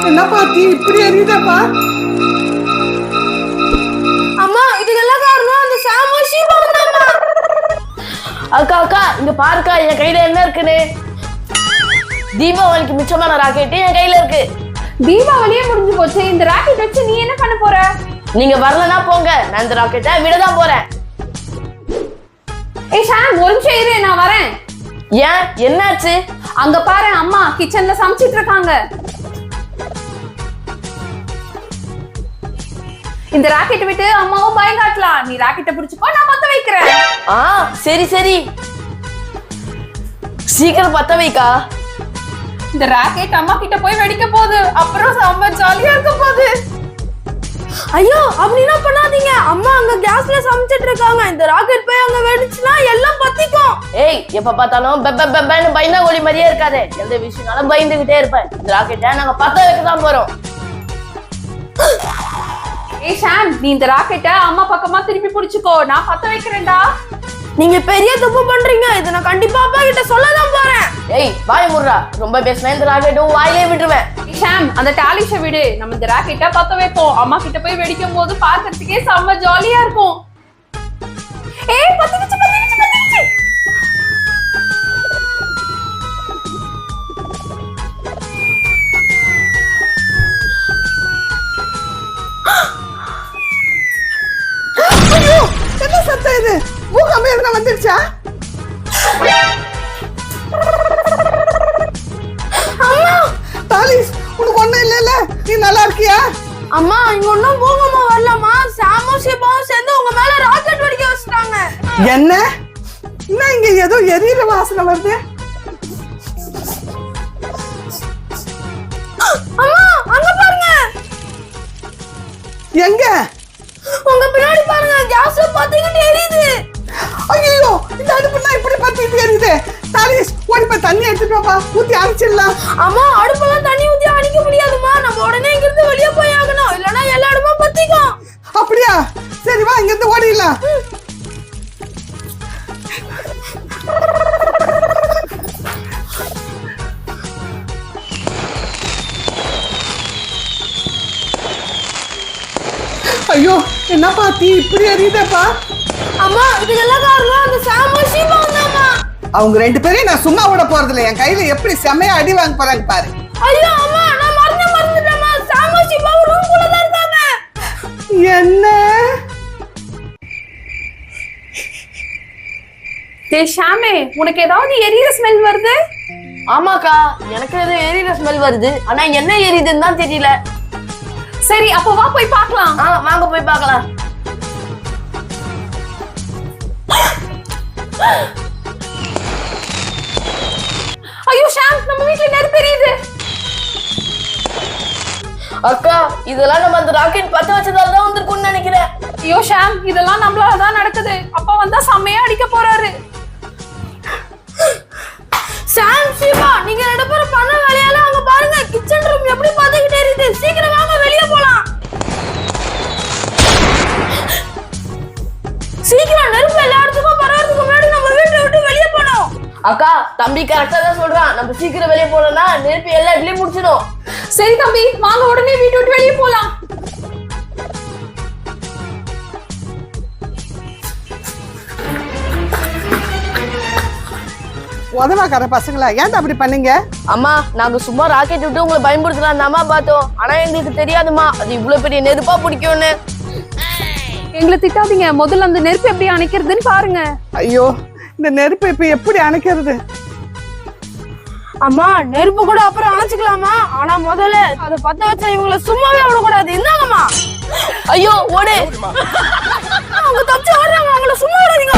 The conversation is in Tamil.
என்னப்பா தீ இப்படி எரியுதப்பா? அம்மா இதுக்கெல்லாம் காரணம் அந்த சாமோஷி பாருங்கம்மா. அக்கா அக்கா இங்க பாருக்கா என் கையில என்ன இருக்குன்னு. தீபாவளிக்கு மிச்சமான ராக்கெட் என் கையில இருக்கு. தீபாவளியே முடிஞ்சு போச்சு, இந்த ராக்கெட் வச்சு நீ என்ன பண்ண போற? நீங்க வரலனா போங்க, நான் இந்த ராக்கெட்டை விடதான் போறேன். ஏய் ஷாம், ஒரு நிமிஷம் இரு, நான் வரேன். ஏன் என்னாச்சு? அங்க பாரு, அம்மா கிச்சன்ல சமைச்சிட்டு இருக்காங்க. இந்த ராக்கெட் விட்டு அம்மாவும் பயம் காட்டலாம். நீ ராக்கெட்டை பிடிச்சுக்கோ, நான் பத்த வைக்கிறேன். சரி சரி, சீக்கிரம் பத்த வைக்கா. இந்த ராக்கெட் அம்மா கிட்ட போய் வெடிக்க போகுது, அப்புறம் செம்ம ஜாலியா இருக்க போகுது. ஐயோ அப்படின்னா பண்ணாதீங்க, அம்மா அங்க கேஸ்ல சமைச்சிட்டு இருக்காங்க. இந்த ராக்கெட் போய் அங்க வெடிச்சுனா எல்லாம் பத்திக்கும். ஏய் எப்ப பார்த்தாலும் பெப்பன்னு பயந்தா கோழி மாதிரியே இருக்காதே, எந்த விஷயம்னாலும் பயந்துகிட்டே இருப்பேன். இந்த ராக்கெட்டை நாங்க பத்த வைக்க தான் போறோம். ஏய் ஷாம், நீ இந்த ராக்கெட்டை அம்மா பக்கமா திருப்பி பிடிச்சுக்கோ, நான் பத்த வைக்கிறேன்டா. நீங்க பெரிய தப்பு பண்றீங்க, இத நான் கண்டிப்பா அப்பா கிட்ட சொல்லதான் போறேன். ஏய் வாய் முர்றா, ரொம்ப பேசினா இந்த ராக்கெட்டும் வாயிலே விட்டுருவேன். ஷாம், அந்த டாலிஷ விடு, நம்ம இந்த ராக்கெட்டை பத்த வைப்போம். அம்மா கிட்ட போய் வெடிக்கும் போது பார்க்கிறதுக்கே செம்ம ஜாலியா இருக்கும். ஏய் பத்திடுச்சு பத்திடுச்சு பத்திடுச்சு. ஐயோ என்ன சத்தம் இது? பூகம்பம் எதுனா வந்துருச்சா? அம்மா தாலிஸ், உனக்கு ஒண்ணும் இல்லைல்ல? நீ நல்லா இருக்கியா? அம்மா இங்க ஒன்னும் பூகம்பம் வரலம்மா, சாமோஷிபாவும் சேர்ந்து உங்க மேல ராக்கெட் வெடிக்க வச்சிட்டாங்க. என்ன என்ன இங்க ஏதோ எரியிற வாசனை வருது? அம்மா அங்க பாருங்க. எங்க? உங்க பின்னாடி பாருங்க, கேஸ் பத்திக்கிட்டு எரியுது. ஐயோ இந்த அடுப்புனா இப்படி பத்திட்டு எரியுது. தாலிஸ் ஓடி போய் தண்ணி எடுத்துட்டு வாப்பா, ஊத்தி அரைச்சிடலாம். அம்மா அடுப்பெல்லாம் தண்ணி ஊத்தி அடிக்க முடியாதுமா, நம்ம உடனே இங்க இருந்து வெளியே போய் ஆகணும், இல்லனா எல்லா இடமும் பத்திக்கும். அப்படியா? சரி வா, இங்க இருந்து ஓடிடலாம். ஐயோ என்னப்பா தீ இப்படி எரியுதப்பா? அம்மா இதுக்கெல்லாம் காரணம் அந்த சாமோஷி பாருங்கம்மா. அவங்க ரெண்டு பேரையும் நான் சும்மா விட போறது இல்லை. என் கையில எப்படி செமையா அடி வாங்க போறாங்க பாரு. ஐயோ அம்மா நான் மறந்துட்டேம்மா, சாமோஷி பாவு ரூம்குள்ள தான் இருக்காங்க. என்ன? டேய் ஷாமே, உனக்கு ஏதாவது எரியிற ஸ்மெல் வருது? ஆமாக்கா, எனக்கு ஏதோ எரியிற ஸ்மெல் வருது, ஆனா என்ன எரியுதுன்னு தான் தெரியல. சரி அப்ப வா போய் பார்க்கலாம். வாங்க போய் பார்க்கலாம். ஐயோ ஷாம், நம்ம வீட்ல நெருப்பு எரியுது. அக்கா இதெல்லாம் நம்ம அந்த ராக்கெட் பத்த வச்சதால தான் வந்திருக்கும்னு நினைக்கிறேன். ஐயோ ஷாம், இதெல்லாம் நம்மளால தான் நடக்குது. அப்பா வந்தா செம்மையா அடிக்க போறாரு. சாம் சிவா, நீங்க ரெண்டு பேரும் பண்ண வேலையால அங்க பாருங்க, கிச்சன் ரூம் எப்படி பத்திக்கிட்டே இருக்கு. சீக்கிரம் வாங்க வெளிய போலாம். சீக்கிரம், நெருப்பு எல்லா இடத்துக்கும் பரவறதுக்கு முன்னாடி நம்ம வீட்டை விட்டு வெளியே போனோம். அக்கா தம்பி கரெக்டா தான் சொல்றான், நம்ம சீக்கிரம் வெளியே போனோம்னா நெருப்பு எல்லா இடத்துலயும் முடிச்சிடும். சரி தம்பி, வாங்க உடனே வீட்டை விட்டு வெளியே போலாம். உதவாக்கார பசங்களா, ஏன் அப்படி பண்ணீங்க? அம்மா நாங்க சும்மா ராக்கெட் விட்டு உங்களை பயன்படுத்தலாம் அம்மா பார்த்தோம், ஆனா எங்களுக்கு தெரியாதுமா அது இவ்வளவு பெரிய நெருப்பா பிடிக்கும்னு. எங்களை திட்டாதீங்க, முதல்ல அந்த நெருப்பு எப்படி அணைக்கிறதுன்னு பாருங்க. ஐயோ இந்த நெருப்பை இப்ப எப்படி அணைக்கிறது? அம்மா நெருப்பு கூட அப்புறம் அணைச்சுக்கலாமா, ஆனா முதல்ல அதை பத்த வச்சா இவங்களை சும்மாவே விடக்கூடாது. என்னங்கம்மா? ஐயோ ஓடு, அவங்க தப்பிச்சு வர்றாங்க, அவங்கள சும்மா விடாதீங்க.